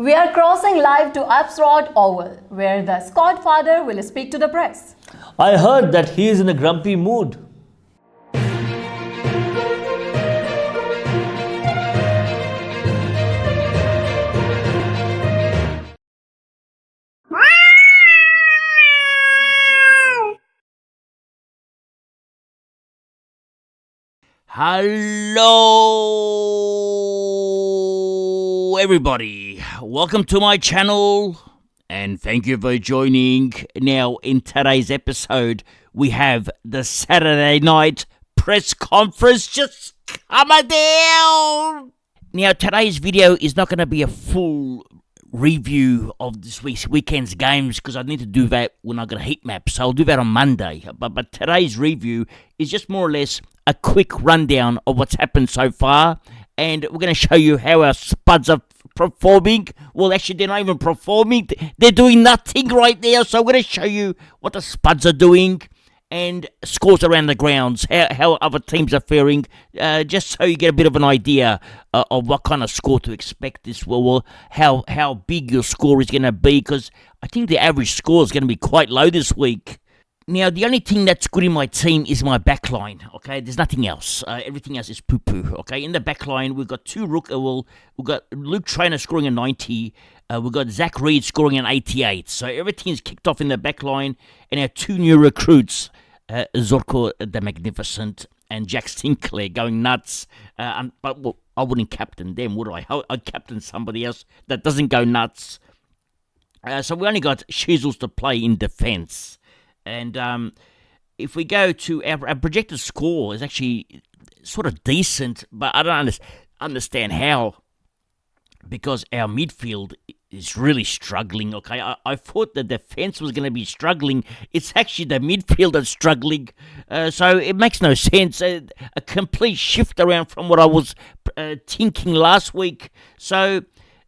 We are crossing live to Absrod Oval, where the Scodfather will speak to the press. I heard that he is in a grumpy mood. Hello everybody, welcome to my channel and thank you for joining. Now in today's episode we have the Saturday night press conference just coming down. Now today's video is not going to be a full review of this weekend's games because I need to do that when I got a heat map, so I'll do that on Monday. But today's review is just more or less a quick rundown of what's happened so far, and we're going to show you how our Spuds are performing. Well, actually, they're not even performing. They're doing nothing right now, so we're going to show you what the Spuds are doing and scores around the grounds, how other teams are faring, just so you get a bit of an idea of what kind of score to expect this. Well, how big your score is going to be, because I think the average score is going to be quite low this week. Now, the only thing that's good in my team is my backline, okay? There's nothing else. Everything else is poo-poo, okay? In the backline, we've got two Ruck. We've got Luke Traynor scoring a 90. We've got Zach Reed scoring an 88. So everything's kicked off in the backline. And our two new recruits, Zorko the Magnificent and Jack Sinclair, going nuts. But well, I wouldn't captain them, would I? I'd captain somebody else that doesn't go nuts. So we only got Shizzles to play in defence. And if we go to our projected score is actually sort of decent, but I don't understand how, because our midfield is really struggling, okay? I thought the defence was going to be struggling. It's actually the midfield that's struggling, so it makes no sense. A complete shift around from what I was thinking last week. So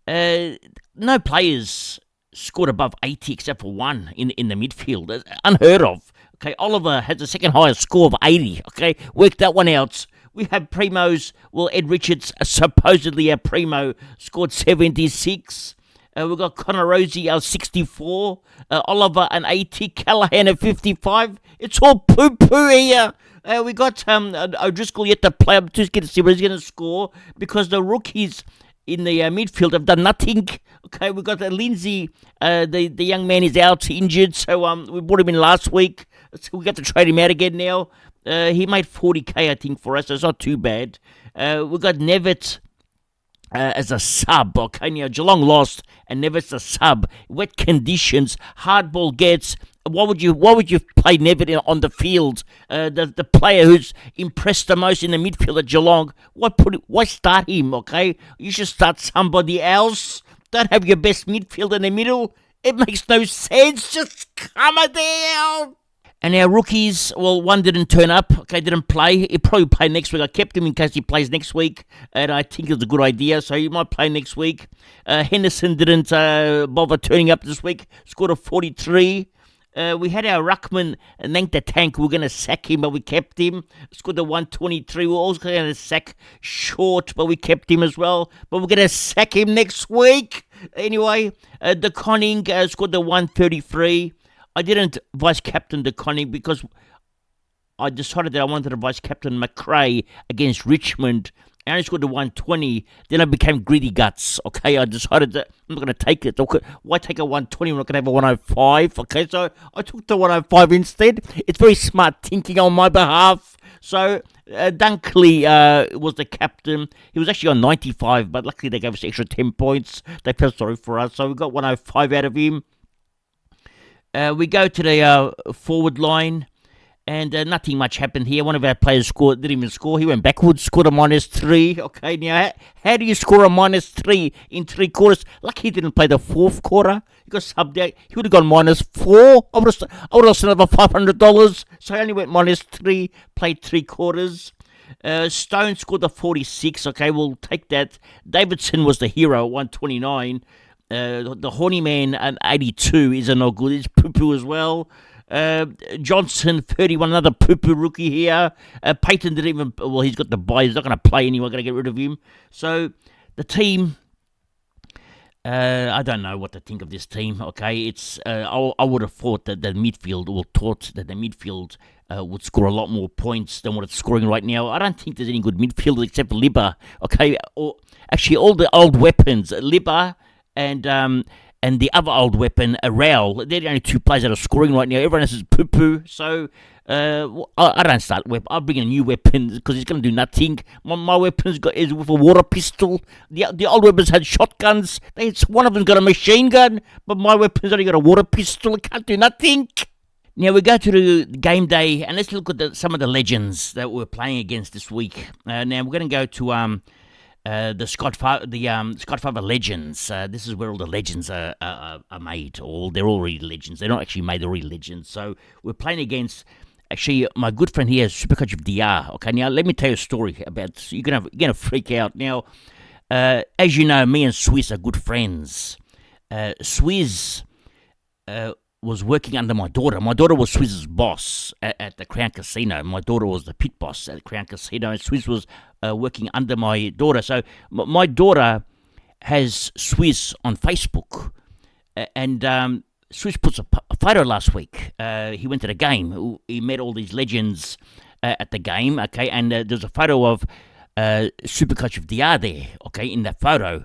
no players scored above 80 except for one in the midfield. That's unheard of. Okay, Oliver has the second highest score of 80. Okay, work that one out. We have Primos. Well, Ed Richards, supposedly our Primo, scored 76. We've got Connor Rosie, 64. Oliver, an 80. Callahan, a 55. It's all poo-poo here. We got O'Driscoll yet to play up to get to see where he's going to score, because the rookies in the midfield have done nothing. Okay, we've got Lindsay, the young man is out, injured, so we brought him in last week, so we got to trade him out again now. He made 40k, I think, for us, so it's not too bad. We've got Nevitt as a sub, okay, now Geelong lost, and Nevitt's a sub. Wet conditions, hard ball gets. Why would you play Nevitt on the field? The player who's impressed the most in the midfield at Geelong, why start him, okay? You should start somebody else. Don't have your best midfield in the middle. It makes no sense. Just calm it down. And our rookies, well, one didn't turn up, okay, didn't play. He'll probably play next week. I kept him in case he plays next week, and I think it's a good idea, so he might play next week. Henderson didn't bother turning up this week, scored a 43. We had our Ruckman, Nank the Tank. We were going to sack him, but we kept him. Scored the 123. We were also going to sack Short, but we kept him as well. But we're going to sack him next week. Anyway, De Conning scored the 133. I didn't vice-captain De Conning because I decided that I wanted to vice-captain McRae against Richmond. I only scored the 120. Then I became greedy guts. Okay, I decided that I'm not going to take it. Why take a 120 when I'm not going to have a 105? Okay, so I took the 105 instead. It's very smart thinking on my behalf. So Dunkley was the captain. He was actually on 95, but luckily they gave us extra 10 points. They felt sorry for us, so we got 105 out of him. We go to the forward line. And nothing much happened here. One of our players didn't even score. He went backwards, scored a -3. Okay, now how do you score a -3 in 3 quarters? Lucky he didn't play the 4th quarter. He got subbed out. He would have gone -4. I would have sent over $500. So I only went -3, played 3 quarters. Stone scored the 46. Okay, we'll take that. Davidson was the hero, 129. The horny man, an 82, is a no good. It's poo-poo as well. Johnson, 31, another poo-poo rookie here. Payton didn't even, well, he's got the bye. He's not going to play anyway. Going to get rid of him. So the team I don't know what to think of this team. Okay, it's I would have thought that the midfield, would score a lot more points than what it's scoring right now. I don't think there's any good midfielders except for Libba. Okay, or actually all the old weapons, Libba and the other old weapon, Rao. They're the only two players that are scoring right now. Everyone else is poo-poo. So I don't start. I'll bring a new weapon because it's going to do nothing. My weapon is with a water pistol. The old weapons had shotguns. One of them's got a machine gun, but my weapon's only got a water pistol. It can't do nothing. Now we go to the game day and let's look at some of the legends that we're playing against this week. Now we're going to go to the Scodfather legends. This is where all the legends are made, or they're already legends. They're not actually made; they're already legends. So we're playing against. Actually, my good friend here is Supercoach of DR. Okay, now let me tell you a story about. You're gonna freak out. Now, as you know, me and Swizz are good friends. Swizz was working under my daughter. My daughter was Swizz's boss at the Crown Casino. My daughter was the pit boss at the Crown Casino, and Swizz was working under my daughter. So my daughter has Swizz on Facebook, and Swizz puts a photo last week. He went to the game. He met all these legends at the game, okay, and there's a photo of Supercoach of DR there, okay, in that photo.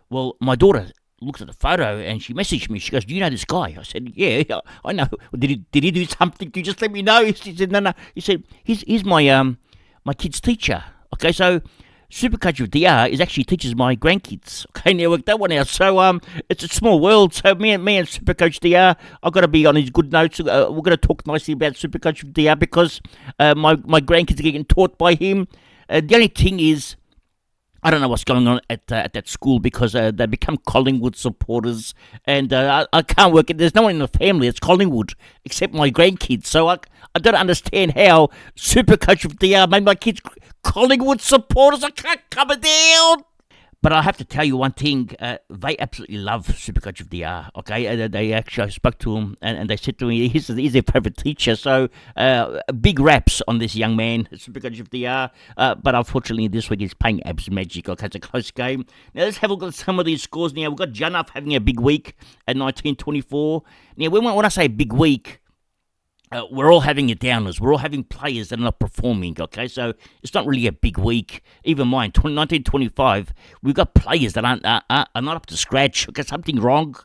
Well, my daughter looked at the photo and she messaged me. She goes, "Do you know this guy?" I said, "Yeah, I know." Did he do something? Could you just let me know? She said, "No." He said, "He's my my kid's teacher." Okay, so Supercoach of DR actually teaches my grandkids. Okay, now work that one out. So it's a small world. So me and Supercoach DR, I've got to be on his good notes. We're going to talk nicely about Supercoach of DR because my grandkids are getting taught by him. The only thing is, I don't know what's going on at that school because they become Collingwood supporters, and I can't work it. There's no one in the family that's Collingwood except my grandkids. So I don't understand how Supercoach of DR made my kids Collingwood supporters. I can't come it down. But I have to tell you one thing, they absolutely love Supercoach of DR, okay? They actually, I spoke to him, and they said to me, he's their favourite teacher, so big raps on this young man, Supercoach of DR, but unfortunately this week he's playing abs magic, okay? It's a close game. Now let's have a look at some of these scores now. We've got Januff having a big week at 1924. Now when I say big week, we're all having it downers. We're all having players that are not performing, okay? So it's not really a big week. Even mine, 1925, we've got players that are not up to scratch. Okay, something wrong.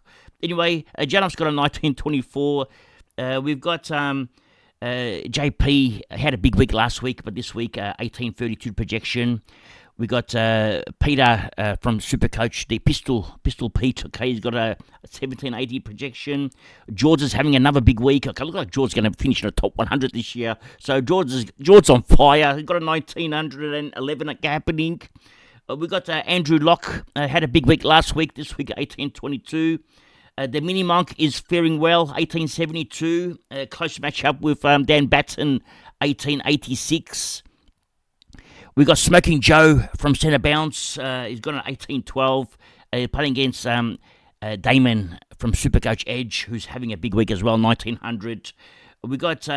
Anyway, Januff's got a 1924. We've got JP had a big week last week, but this week, 1832 projection. We got Peter from Supercoach, the Pistol Pete. Okay, he's got a 1780 projection. George is having another big week. Okay, look like George's going to finish in the top 100 this year. So George's on fire. He's got a 1911 happening. We got Andrew Locke had a big week last week. This week 1822. The Mini Monk is faring well. 1872. Close matchup with Dan Batson. 1886. We got Smoking Joe from Centre Bounce. He's got an 18-12. Playing against Damon from Supercoach Edge, who's having a big week as well, 1900. We got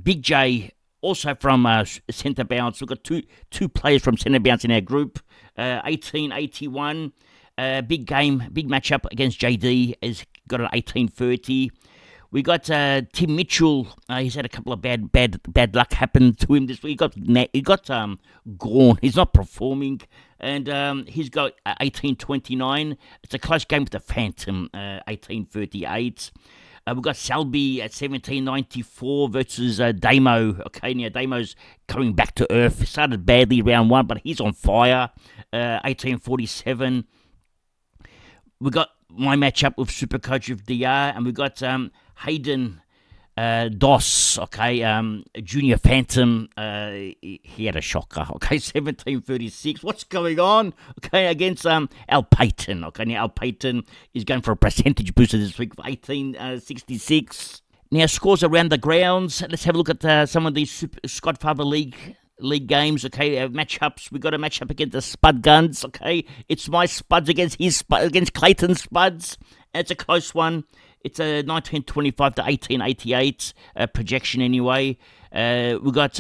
Big J, also from Centre Bounce. We've got two players from Centre Bounce in our group. 1881. Big matchup against JD. Has got an 1830. We got Tim Mitchell. He's had a couple of bad luck happen to him this week. He got gone. He's not performing, and he's got 1829. It's a close game with the Phantom. 1838. We've got Selby at 1794 versus Damo. Okay, now Damo's coming back to earth. Started badly round one, but he's on fire. 1847. We got my matchup with Supercoach of DR, and we got Hayden Doss, okay, Junior Phantom. He had a shocker, okay, 1736. What's going on? Okay, against Al Payton. Okay, now Al Payton is going for a percentage booster this week for 1866. Now, scores around the grounds. Let's have a look at some of these Scodfather League games, okay, matchups. We got a matchup against the Spud Guns, okay. It's my Spuds against Clayton's Spuds. And it's a close one. It's a 1925 to 1888 projection anyway. We got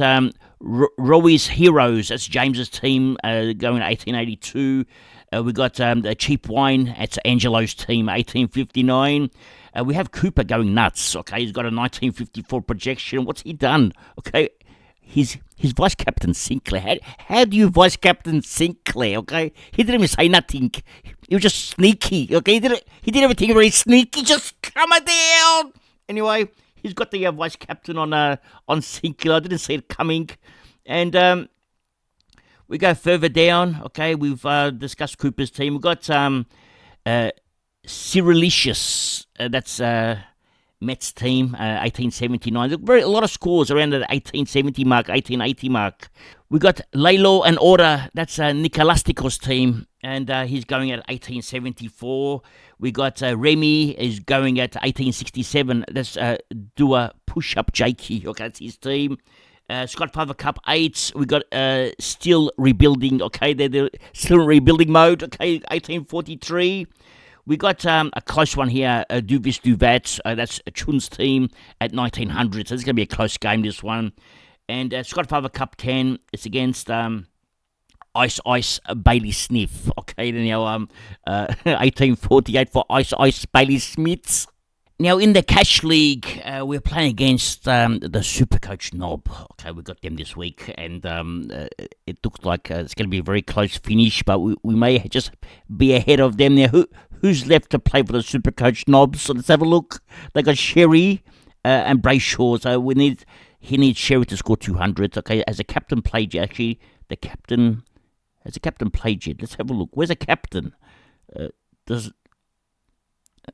Rowi's Heroes. That's James's team going to 1882. We got the cheap wine. It's Angelo's team, 1859. We have Cooper going nuts. Okay, he's got a 1954 projection. What's he done? Okay, his vice captain Sinclair. How do you vice captain Sinclair? Okay, he didn't even say nothing. He was just sneaky. Okay, he did everything very sneaky. Just come down. Anyway, he's got the vice captain on Sinclair. I didn't see it coming, and we go further down. Okay, we've discussed Cooper's team. We've got Cyrilicious. That's Mets team, 1879. A lot of scores around the 1870 mark, 1880 mark. We got Laylaw and Order. That's Nicolastikos team, and he's going at 1874. We got Remy is going at 1867. That's Dua Push-Up Jakey. Okay, that's his team. Scodfather Cup 8. We got still rebuilding. Okay, they're still in rebuilding mode. Okay, 1843. We got a close one here, Duvis Duvat. That's Chun's team at 1900. So this is going to be a close game, this one. And Scodfather Cup 10, it's against Ice Bailey Sniff. Okay, now 1848 for Ice Bailey Smiths. Now, in the Cash League, we're playing against the Supercoach Knob. Okay, we got them this week, and it looks like it's going to be a very close finish, but we may just be ahead of them now. Who's left to play for the Supercoach Knobs? So let's have a look. They got Sherry and Brayshaw, so he needs Sherry to score 200. Okay, as a captain played, actually, has the captain played yet? Let's have a look. Where's the captain?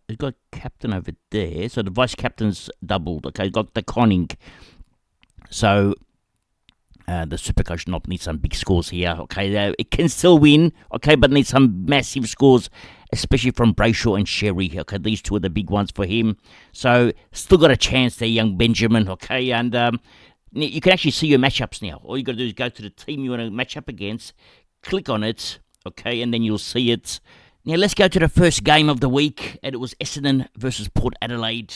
He's got captain over there, so the vice captain's doubled. Okay, got the Conning. So the Supercoach Knob needs some big scores here. Okay, it can still win. Okay, but needs some massive scores, especially from Brayshaw and Sherry. Okay, these two are the big ones for him. So still got a chance there, young Benjamin. Okay, and you can actually see your matchups now. All you got to do is go to the team you want to match up against, click on it. Okay, and then you'll see it. Now, let's go to the first game of the week, and it was Essendon versus Port Adelaide.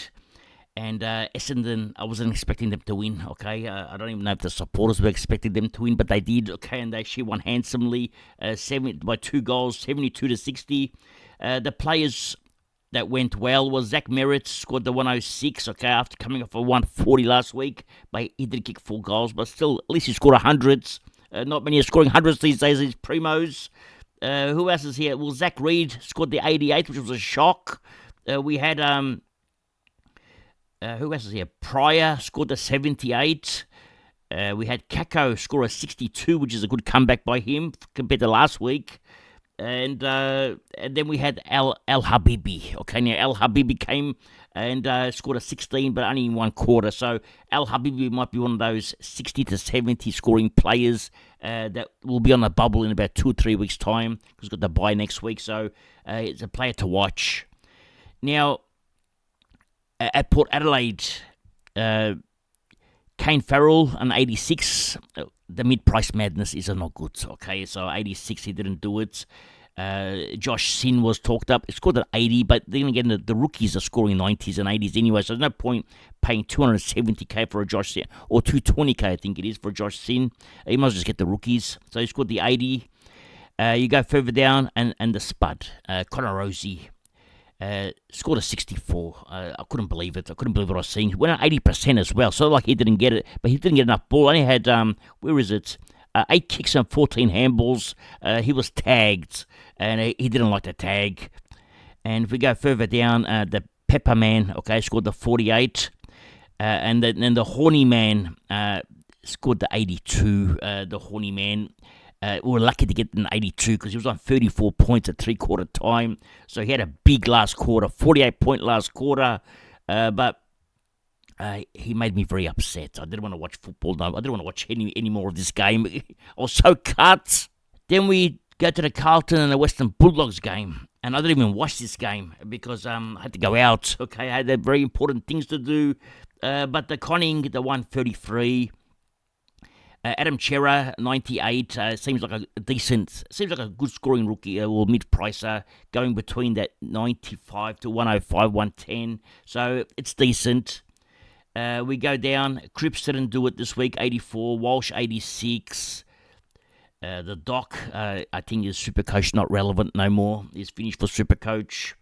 And Essendon, I wasn't expecting them to win, okay? I don't even know if the supporters were expecting them to win, but they did, okay? And they actually won handsomely, by 2 goals, 72-60. The players that went well was Zach Merritt, scored the 106, okay, after coming off a 140 last week. But he did kick 4 goals, but still, at least he scored 100s. Not many are scoring 100s these days, these primos. Who else is here? Well, Zach Reed scored the 88, which was a shock. We had, who else is here? Pryor scored the 78. We had Kako score a 62, which is a good comeback by him compared to last week. And then we had Al Habibi. Okay, now Al Habibi came and scored a 16, but only in 1 quarter. So Al Habibi might be one of those 60 to 70 scoring players that will be on the bubble in about 2 or 3 weeks' time, because he's got the bye next week. So it's a player to watch. Now, at Port Adelaide, Kane Farrell, an 86. The mid-price madness is not good. Okay, so 86, he didn't do it. Josh Sin was talked up. He scored an 80, but then again, the rookies are scoring 90s and 80s anyway, so there's no point paying 270k for a Josh Sin, or 220k, I think it is, for Josh Sin. You might as well just get the rookies. So he scored the 80. You go further down, and the Spud, Connor Rosie, scored a 64. I couldn't believe it. I couldn't believe what I was seeing. He went on 80% as well, so like he didn't get it, but he didn't get enough ball. Only had, 8 kicks and 14 handballs. He was tagged, and he didn't like the tag. And if we go further down, the Pepper Man, okay, scored the 48. And then the Horny Man scored the 82. The Horny Man, we were lucky to get an 82 because he was on 34 points at 3-quarter time. So he had a big last quarter, 48-point last quarter. But he made me very upset. I didn't want to watch football. No, I didn't want to watch any more of this game. I was so cut. Then we go to the Carlton and the Western Bulldogs game. And I didn't even watch this game because I had to go out. Okay, I had very important things to do. But the Conning, the 133. Adam Chera, 98. Seems like a good scoring rookie, or mid-pricer, going between that 95 to 105, 110. So it's decent. We go down. Cripps didn't do it this week, 84. Walsh, 86. The Doc, I think, is Supercoach not relevant no more. He's finished for Supercoach.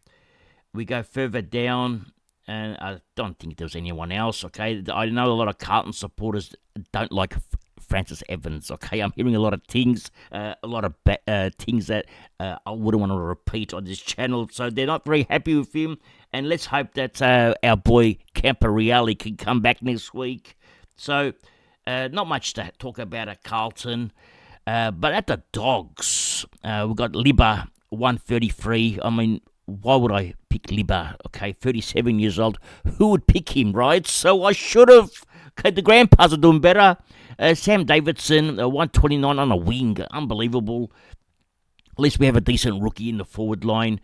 We go further down, and I don't think there's anyone else, okay? I know a lot of Carlton supporters don't like Francis Evans, okay? I'm hearing a lot of things, things that I wouldn't want to repeat on this channel, so they're not very happy with him, and let's hope that our boy Camporeale can come back next week. So, not much to talk about at Carlton. But at the Dogs, we've got Libba, 133. I mean, why would I pick Libba? Okay, 37 years old. Who would pick him, right? So I should have. Okay, the grandpas are doing better. Sam Davidson, 129 on a wing. Unbelievable. At least we have a decent rookie in the forward line.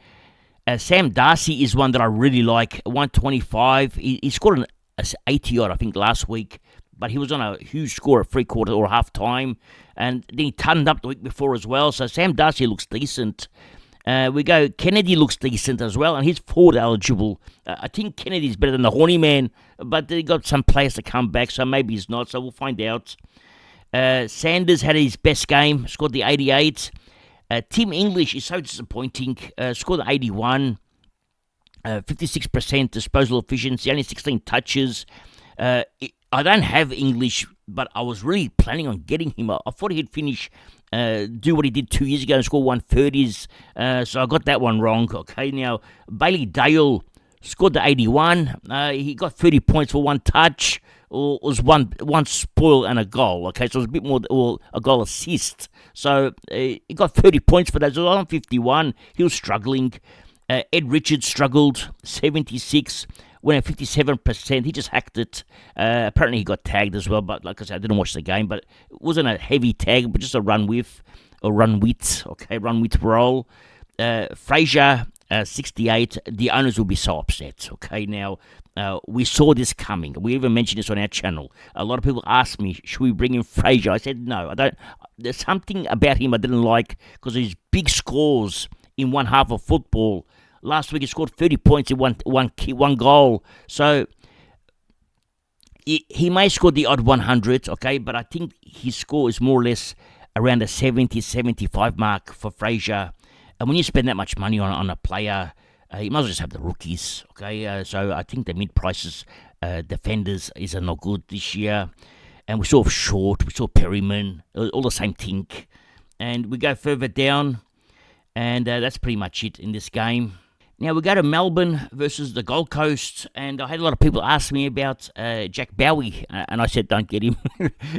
Sam Darcy is one that I really like. 125. He scored an 80-odd, I think, last week. But he was on a huge score at three-quarter or half-time. And then he turned up the week before as well. So Sam Darcy looks decent. Kennedy looks decent as well. And he's forward eligible. I think Kennedy's better than the Horny Man. But they got some players to come back. So maybe he's not. So we'll find out. Sanders had his best game. Scored the 88. Tim English is so disappointing. Scored the 81. 56% disposal efficiency. Only 16 touches. I don't have English, but I was really planning on getting him. I thought he'd finish, do what he did 2 years ago and score 130s. So I got that one wrong. Okay, now Bailey Dale scored the 81. He got 30 points for one touch, or was one spoil and a goal. Okay, so it was a bit more, or a goal assist. So he got 30 points for that. So on 51, he was struggling. Ed Richards struggled, 76. Went at 57%. He just hacked it. Apparently he got tagged as well, but like I said, I didn't watch the game, but it wasn't a heavy tag, but just a run with roll. Fraser, 68. The owners will be so upset. Okay, now, we saw this coming. We even mentioned this on our channel. A lot of people asked me, should we bring in Fraser? I said, no, I don't. There's something about him I didn't like because of his big scores in one half of football. Last week he scored 30 points in one goal. So he may score the odd 100, okay, but I think his score is more or less around the 70, 75 mark for Fraser. And when you spend that much money on a player, you might as well just have the rookies, okay? So I think the mid-prices defenders is not good this year. And we saw Short, we saw Perryman, all the same thing. And we go further down, and that's pretty much it in this game. Now we go to Melbourne versus the Gold Coast, and I had a lot of people ask me about Jack Bowie, and I said don't get him.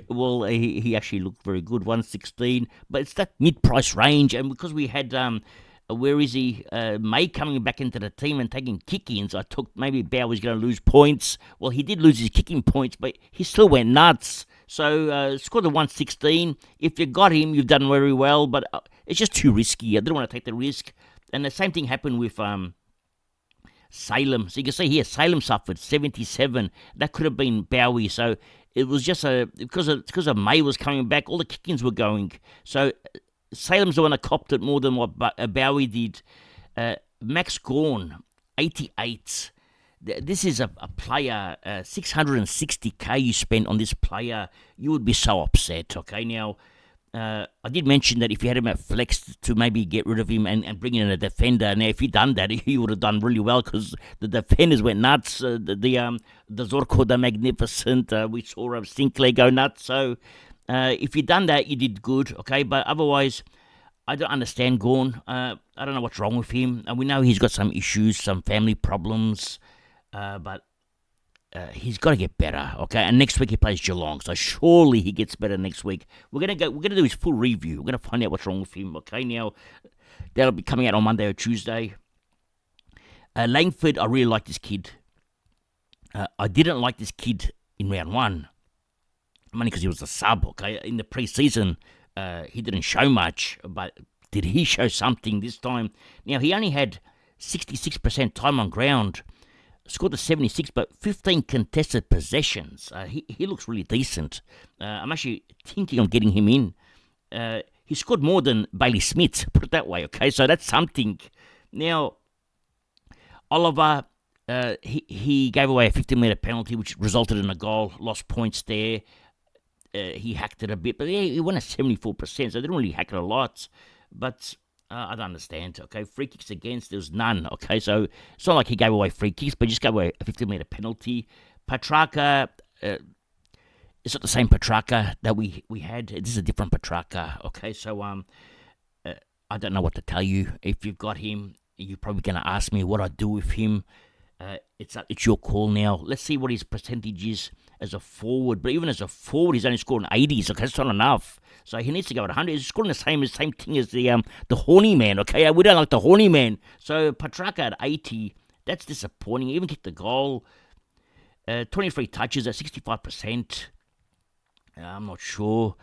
Well, he actually looked very good, 116, but it's that mid-price range, and because we had, May coming back into the team and taking kick-ins, I took maybe Bowie's going to lose points. Well, he did lose his kicking points, but he still went nuts. So scored the 116. If you got him, you've done very well, but it's just too risky. I didn't want to take the risk. And the same thing happened with Salem. So you can see here, Salem suffered 77. That could have been Bowie. So it was just because of May was coming back, all the kick-ins were going. So Salem's the one that copped it more than what Bowie did. Max Gawn, 88. This is a player, 660k you spent on this player. You would be so upset, okay? Now, I did mention that if you had him at flex to maybe get rid of him and bring in a defender. Now, if you'd done that, he would have done really well because the defenders went nuts. The Zorko, the Magnificent, we saw Sinclair go nuts. So if you'd done that, you did good, okay? But otherwise, I don't understand Gawn. I don't know what's wrong with him. And we know he's got some issues, some family problems, but he's got to get better, okay? And next week he plays Geelong, so surely he gets better next week. We're gonna do his full review. We're gonna find out what's wrong with him, okay? Now that'll be coming out on Monday or Tuesday. Langford, I really like this kid. I didn't like this kid in round one, mainly because he was a sub, okay? In the pre-season, he didn't show much, but did he show something this time? Now he only had 66% time on ground. Scored a 76, but 15 contested possessions. He looks really decent. I'm actually thinking of getting him in. He scored more than Bailey Smith, put it that way, okay? So that's something. Now, Oliver, he gave away a 15-metre penalty, which resulted in a goal, lost points there. he hacked it a bit, but yeah, he won at 74%, so they didn't really hack it a lot. But I don't understand. Okay, free kicks against, there was none. Okay, so it's not like he gave away free kicks, but he just gave away a 50-metre penalty. Petrarca, it's not the same Petrarca that we had. This is a different Petrarca. Okay, so I don't know what to tell you. If you've got him, you're probably going to ask me what I do with him. It's your call now. Let's see what his percentage is as a forward. But even as a forward, he's only scoring 80s. Okay, that's not enough. So he needs to go at 100. He's scoring the same thing as the horny man. Okay, we don't like the horny man. So Petrarca at 80, that's disappointing. He even kicked the goal. 23 touches at 65%. I'm not sure.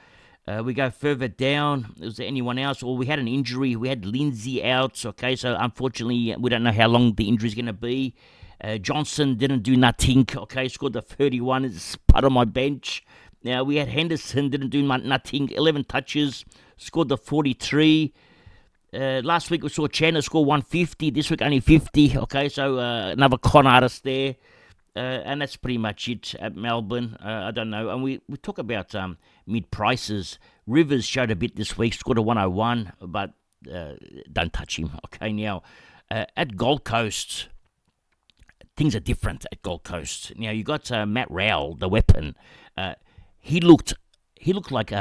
We go further down. Was there anyone else? Well, we had an injury. We had Lindsay out. Okay, so unfortunately, we don't know how long the injury is going to be. Johnson didn't do nothing. Okay, scored the 31. It's part of my bench. Now, we had Henderson, didn't do nothing. 11 touches, scored the 43. Last week, we saw Chandler score 150. This week, only 50. Okay, so another con artist there. And that's pretty much it at Melbourne. I don't know. And we talk about mid-prices. Rivers showed a bit this week, scored a 101, but don't touch him. Okay, now, at Gold Coast, things are different at Gold Coast. Now, you got Matt Rowell, the weapon. He looked like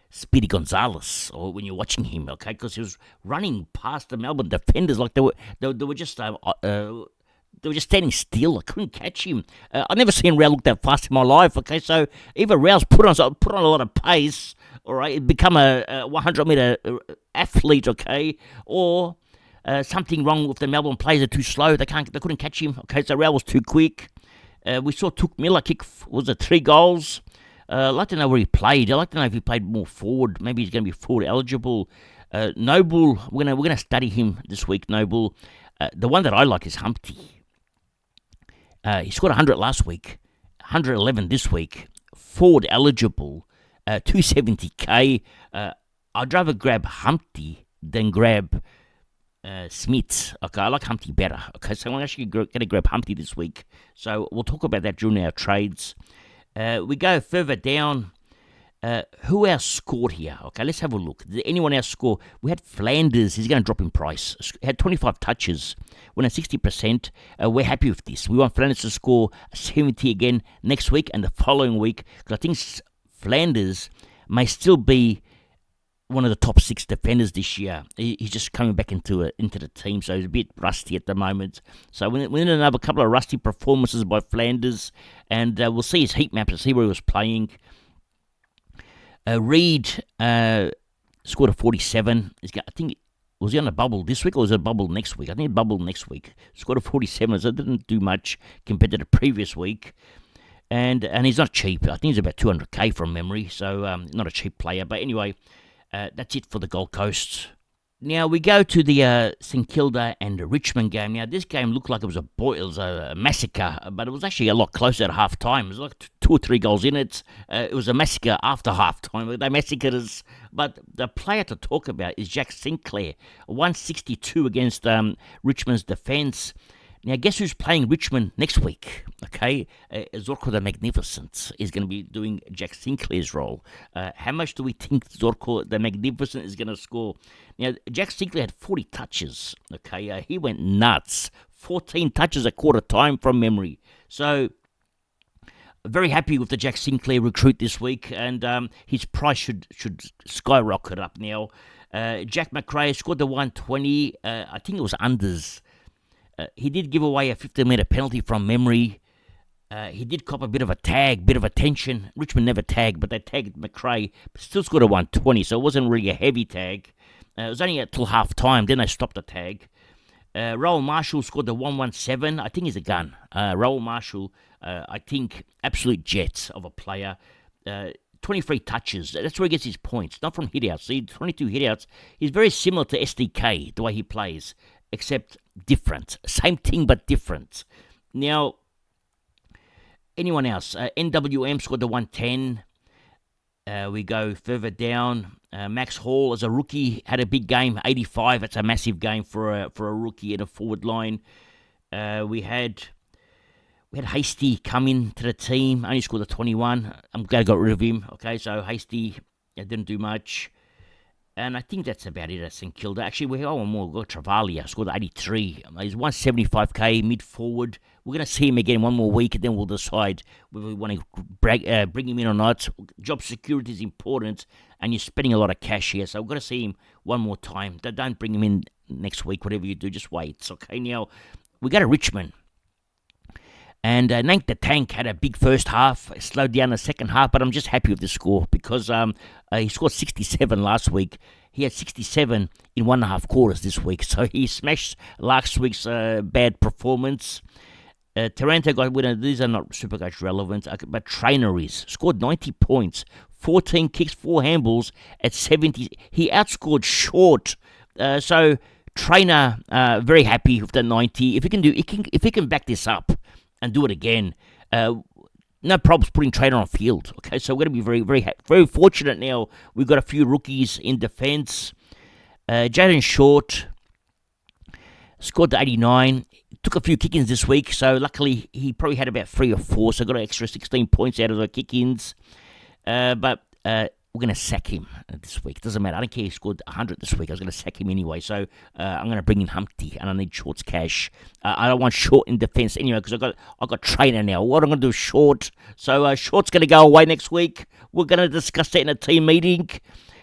Speedy Gonzalez, or when you're watching him, okay, because he was running past the Melbourne defenders like they were just standing still. I couldn't catch him. I've never seen Rowell look that fast in my life. Okay, so either Rowell's put on a lot of pace, all right, become a 100-meter athlete, okay, or something wrong with the Melbourne players. Are too slow. They couldn't catch him. Okay, so Rowell was too quick. We saw Took Miller kick. Was it 3 goals? I'd like to know where he played. I'd like to know if he played more forward. Maybe he's going to be forward eligible. Noble, we're gonna study him this week. Noble. The one that I like is Humpty. He scored 100 last week, 111 this week, forward eligible, 270k. I'd rather grab Humpty than grab Smith. Okay, I like Humpty better. Okay, so I'm actually going to grab Humpty this week. So we'll talk about that during our trades. We go further down. Who else scored here? Okay, let's have a look. Did anyone else score? We had Flanders. He's going to drop in price. He had 25 touches. Went at 60%. We're happy with this. We want Flanders to score 70 again next week and the following week. Because I think Flanders may still be one of the top 6 defenders this year. He's just coming back into the team, so he's a bit rusty at the moment. So we need another couple of rusty performances by Flanders, and we'll see his heat map to see where he was playing. Reed scored a 47. I think, was he on a bubble this week or was it a bubble next week? I think a bubble next week. Scored a 47, so it didn't do much compared to the previous week. And he's not cheap. I think he's about 200k from memory, so not a cheap player. But anyway, that's it for the Gold Coast. Now we go to the St Kilda and the Richmond game. Now this game looked like it was a massacre, but it was actually a lot closer at half time. It was like 2 or 3 goals in it. It was a massacre after half time. They massacred us. But the player to talk about is Jack Sinclair, 162 against Richmond's defence. Now, guess who's playing Richmond next week? Okay, Zorko the Magnificent is going to be doing Jack Sinclair's role. How much do we think Zorko the Magnificent is going to score? Now, Jack Sinclair had 40 touches. Okay, he went nuts. 14 touches at quarter time from memory. So, very happy with the Jack Sinclair recruit this week, and his price should skyrocket up now. Jack McRae scored the 120. I think it was unders. He did give away a 50-metre penalty from memory. He did cop a bit of a tag, bit of attention. Richmond never tagged, but they tagged McRae, but still scored a 120, so it wasn't really a heavy tag. It was only until half time, then they stopped the tag. Raoul Marshall scored the 117. I think he's a gun. Raoul Marshall, I think, absolute jets of a player. 23 touches. That's where he gets his points, not from hitouts. See, 22 hitouts. He's very similar to SDK, the way he plays, except different. Same thing, but different. Now, anyone else? NWM scored the 110. We go further down. Max Hall, as a rookie, had a big game, 85. That's a massive game for a rookie in a forward line. We had We had Hasty come in to the team, only scored a 21. I'm glad I got rid of him. Okay, so Hasty didn't do much. And I think that's about it at St Kilda. Actually, we got one more. We've got Travalia, scored 83. He's 175k mid-forward. We're going to see him again one more week, and then we'll decide whether we want to bring him in or not. Job security is important, and you're spending a lot of cash here, so we've got to see him one more time. Don't bring him in next week, whatever you do, just wait. Okay, now we go to Richmond. And Nank the Tank had a big first half, slowed down the second half, but I'm just happy with the score because he scored 67 last week. He had 67 in 1.5 quarters this week, so he smashed last week's bad performance. Taranto got winner. These are not Supercoach relevant, but Trainer is. Scored 90 points, 14 kicks, 4 handballs at 70. He outscored Short. So Trainer very happy with the 90. If he can back this up and do it again, no problems putting Trainer on field. Okay, so we're going to be very, very, very fortunate now. We've got a few rookies in defence. Jaden Short scored to 89. Took a few kick-ins this week, so luckily he probably had about 3 or 4, so got an extra 16 points out of the kick-ins. But we're going to sack him this week. Doesn't matter. I don't care he scored 100 this week. I was going to sack him anyway. So I'm going to bring in Humpty, and I need Short's cash. I don't want Short in defence anyway because I've got Trainer now. What I'm going to do is Short. So Short's going to go away next week. We're going to discuss that in a team meeting.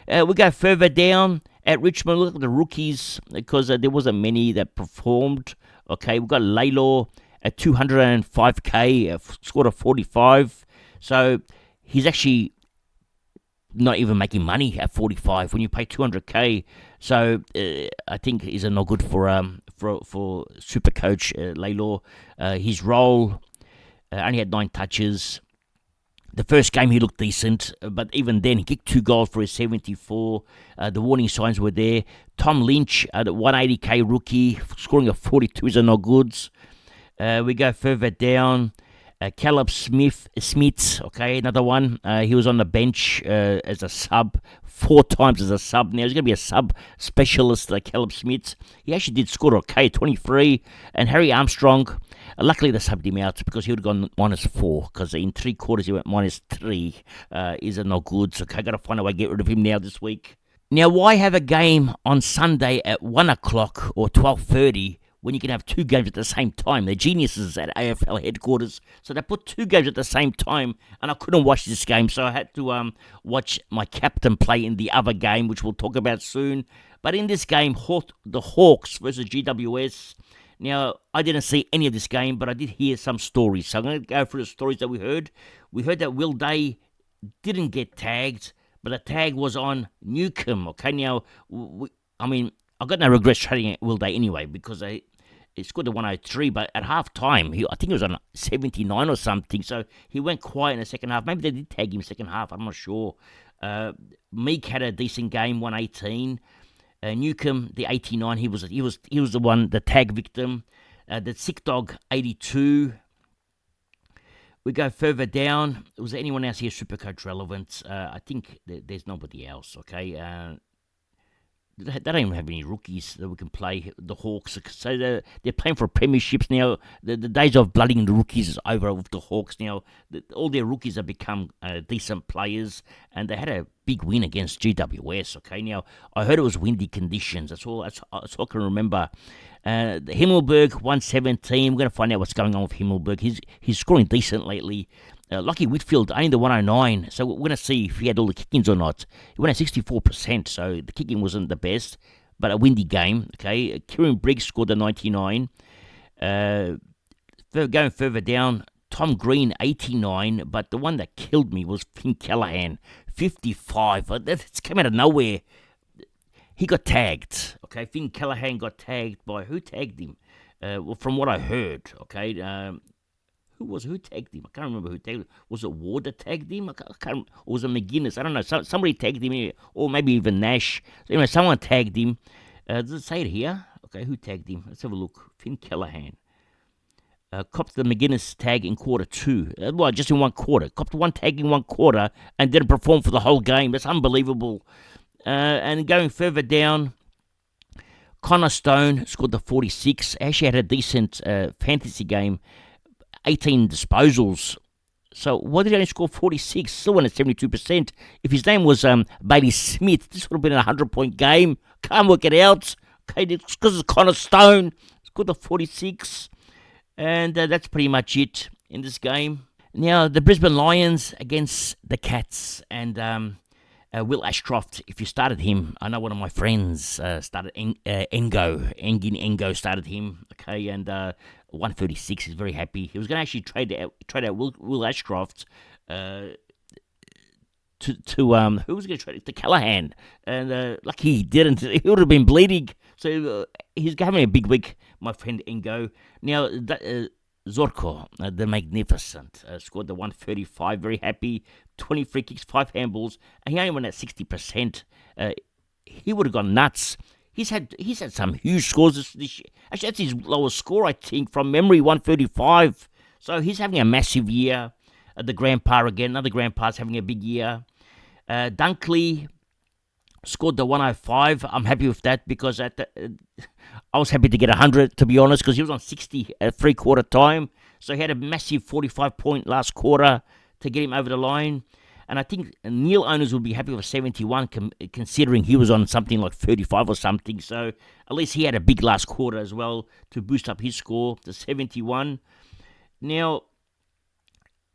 We go further down at Richmond. Look at the rookies because there wasn't many that performed. Okay, we've got Laylaw at 205k, scored a 45. So he's actually not even making money at 45 when you pay 200k. So I think he's not good for Supercoach Laylaw. His role only had 9 touches. The first game he looked decent, but even then he kicked 2 goals for his 74. The warning signs were there. Tom Lynch, the 180k rookie, scoring a 42 is no goods. We go further down. Caleb Smith, okay, another one. He was on the bench as a sub, 4 times as a sub. Now he's going to be a sub specialist, like Caleb Smith. He actually did score okay, 23. And Harry Armstrong, luckily they subbed him out because he would have gone -4 because in 3 quarters he went -3. Is it not good? So I got to find a way to get rid of him now this week. Now, why have a game on Sunday at 1 o'clock or 12:30 when you can have 2 games at the same time? They're geniuses at AFL headquarters, so they put 2 games at the same time, and I couldn't watch this game, so I had to watch my captain play in the other game, which we'll talk about soon. But in this game, the Hawks versus GWS. Now, I didn't see any of this game, but I did hear some stories, so I'm going to go through the stories that we heard. We heard that Will Day didn't get tagged, but the tag was on Newcomb. Okay, now, I've got no regrets trading at Will Day anyway because he scored a 103, but at half time, I think he was on 79 or something, so he went quiet in the second half. Maybe they did tag him second half, I'm not sure. Meek had a decent game, 118. Newcomb, the 89, he was the one, the tag victim. The Sick Dog, 82. We go further down. Was there anyone else here Supercoach relevant? I think there's nobody else, okay? They don't even have any rookies that we can play, the Hawks. So they're playing for premierships now. The days of blooding the rookies is over with the Hawks now. All their rookies have become decent players, and they had a big win against GWS. Okay, now I heard it was windy conditions. That's all I can remember. Himmelberg 117. We're going to find out what's going on with Himmelberg. He's scoring decent lately. Lucky Whitfield, only the 109, so we're going to see if he had all the kick-ins or not. He went at 64%, so the kicking wasn't the best, but a windy game, okay? Kieran Briggs scored the 99. Going further down, Tom Green, 89, but the one that killed me was Finn Callahan, 55. That came out of nowhere. He got tagged, okay? Finn Callahan got tagged by, who tagged him? Well, from what I heard, okay? Who tagged him? I can't remember who tagged him. Was it Ward that tagged him? Or was it McGuinness? I don't know. Somebody tagged him, or maybe even Nash. So anyway, someone tagged him. Does it say it here? Okay, who tagged him? Let's have a look. Finn Callahan. Copped the McGuinness tag in quarter 2. Well, just in 1 quarter. Copped 1 tag in 1 quarter and didn't perform for the whole game. That's unbelievable. And going further down, Connor Stone scored the 46. Actually had a decent fantasy game. 18 disposals. So why did he only score 46? Still won at 72%. If his name was Bailey Smith, this would have been a 100-point game. Can't work it out. Okay, it's because it's Connor Stone. It's good to 46. And that's pretty much it in this game. Now, the Brisbane Lions against the Cats. And Will Ashcroft, if you started him, I know one of my friends started Engo started him. Okay, and 136, he's very happy. He was going to actually trade out Will Ashcroft to who was going to trade it? To Callahan, and lucky he didn't. He would have been bleeding. So he's having a big week, my friend Engo. Now Zorko, the Magnificent, scored the 135. Very happy. 20 free kicks, 5 handballs, and he only went at 60%. He would have gone nuts. He's had some huge scores this year. Actually, that's his lowest score, I think, from memory, 135. So he's having a massive year. The Grandpa again, another Grandpa's having a big year. Dunkley scored the 105. I'm happy with that because I was happy to get 100, to be honest, because he was on 60 at three-quarter time. So he had a massive 45-point last quarter to get him over the line. And I think Neil owners will be happy with 71, considering he was on something like 35 or something. So at least he had a big last quarter as well to boost up his score to 71. Now,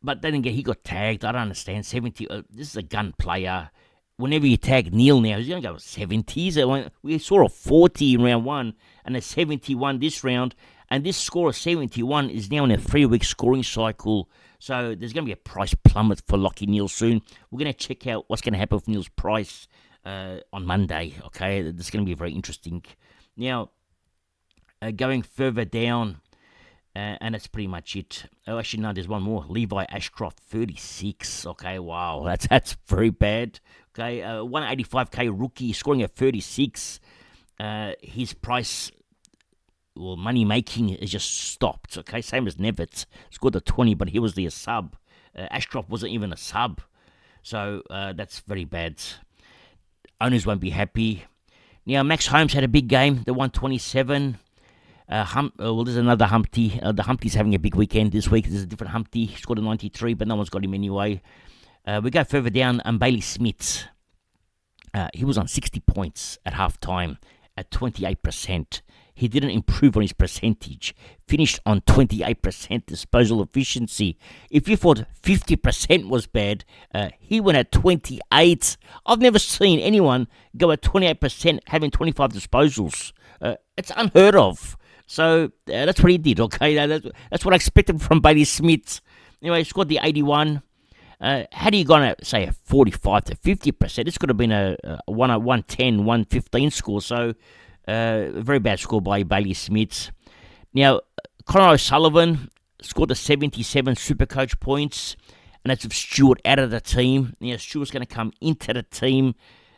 but then again, he got tagged. I don't understand. 70. This is a gun player. Whenever you tag Neil now, he's going to go 70s. We saw a 40 in round 1 and a 71 this round. And this score of 71 is now in a 3-week scoring cycle. So there's going to be a price plummet for Lachie Neale soon. We're going to check out what's going to happen with Neale's price on Monday. Okay, this is going to be very interesting. Now, going further down, and that's pretty much it. Oh, actually, no, there's one more. Levi Ashcroft, 36. Okay, wow, that's very bad. Okay, 185k rookie scoring at 36. His price, well, money making is just stopped. Okay, same as Nevitz, scored a 20, but he was the sub. Ashcroft wasn't even a sub, so that's very bad. Owners won't be happy. Now, Max Holmes had a big game, the 127. There's another Humpty. The Humpty's having a big weekend this week. There's a different Humpty. He scored a 93, but no one's got him anyway. We go further down, Bailey Smith. He was on 60 points at halftime at 28%. He didn't improve on his percentage. Finished on 28% disposal efficiency. If you thought 50% was bad, he went at 28. I've never seen anyone go at 28% having 25 disposals. It's unheard of. So that's what he did, okay? That's what I expected from Bailey Smith. Anyway, he scored the 81. Had he gone at, say, a 45 to 50%, this could have been a 110, 115 score. So, a very bad score by Bailey Smith. Now, Conor O'Sullivan scored the 77 Supercoach points, and that's with Stewart out of the team. Now, Stewart's going to come into the team.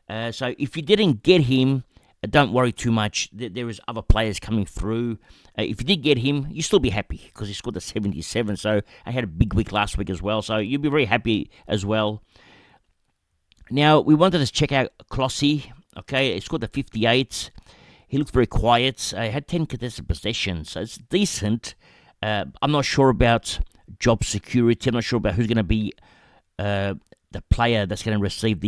So, if you didn't get him, don't worry too much. There is other players coming through. If you did get him, you'll still be happy because he scored the 77. So I had a big week last week as well. So you'll be very happy as well. Now, we wanted to check out Clossy. Okay, he scored the 58. He looked very quiet. He had 10 contested possessions. So it's decent. I'm not sure about job security. I'm not sure about who's going to be the player that's going to receive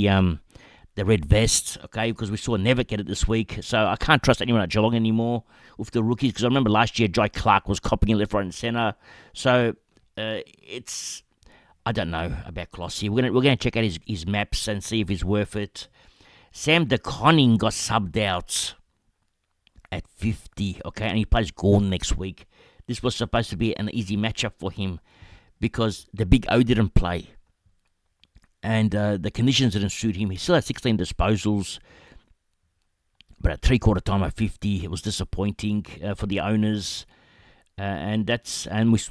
the red vest, okay, because we saw Nevitt get it this week. So I can't trust anyone at Geelong anymore with the rookies, because I remember last year Jai Clark was copying left, right and centre. So I don't know about Clossy. We're gonna check out his maps and see if he's worth it. Sam De Koning got subbed out at 50, okay, and he plays Gordon next week. This was supposed to be an easy matchup for him because the Big O didn't play. And the conditions didn't suit him. He still had 16 disposals. But at three-quarter time at 50, it was disappointing for the owners. And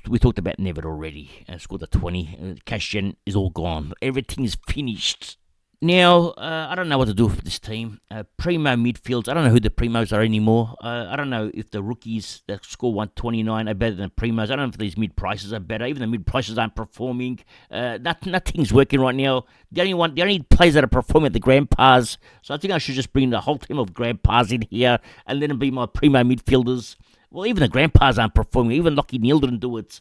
we talked about Nevitt already. Scored a 20. Cash gen is all gone. Everything is finished. Now, I don't know what to do with this team. Primo midfields, I don't know who the Primos are anymore. I don't know if the rookies that score 129 are better than Primos. I don't know if these mid-prices are better. Even the mid-prices aren't performing. Nothing's working right now. The only players that are performing are the Grandpas. So I think I should just bring the whole team of Grandpas in here and let them be my Primo midfielders. Well, even the Grandpas aren't performing. Even Lachie Neale didn't do it.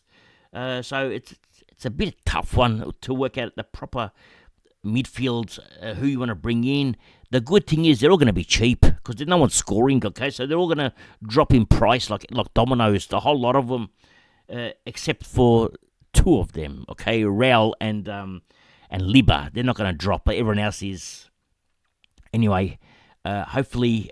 So it's a bit tough one to work out the proper midfield, who you want to bring in. The good thing is they're all going to be cheap because no one's scoring, okay? So they're all going to drop in price like dominoes, the whole lot of them, except for two of them, okay? Raul and Liba. They're not going to drop, but everyone else is. Anyway, hopefully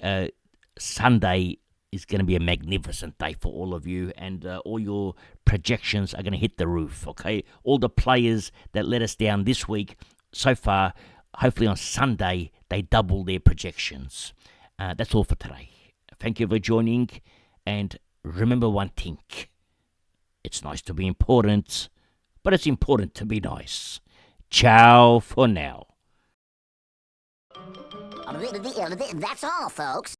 Sunday is going to be a magnificent day for all of you, and all your projections are going to hit the roof, okay? All the players that let us down this week so far, hopefully on Sunday, they double their projections. That's all for today. Thank you for joining, and remember one thing. It's nice to be important, but it's important to be nice. Ciao for now. That's all, folks.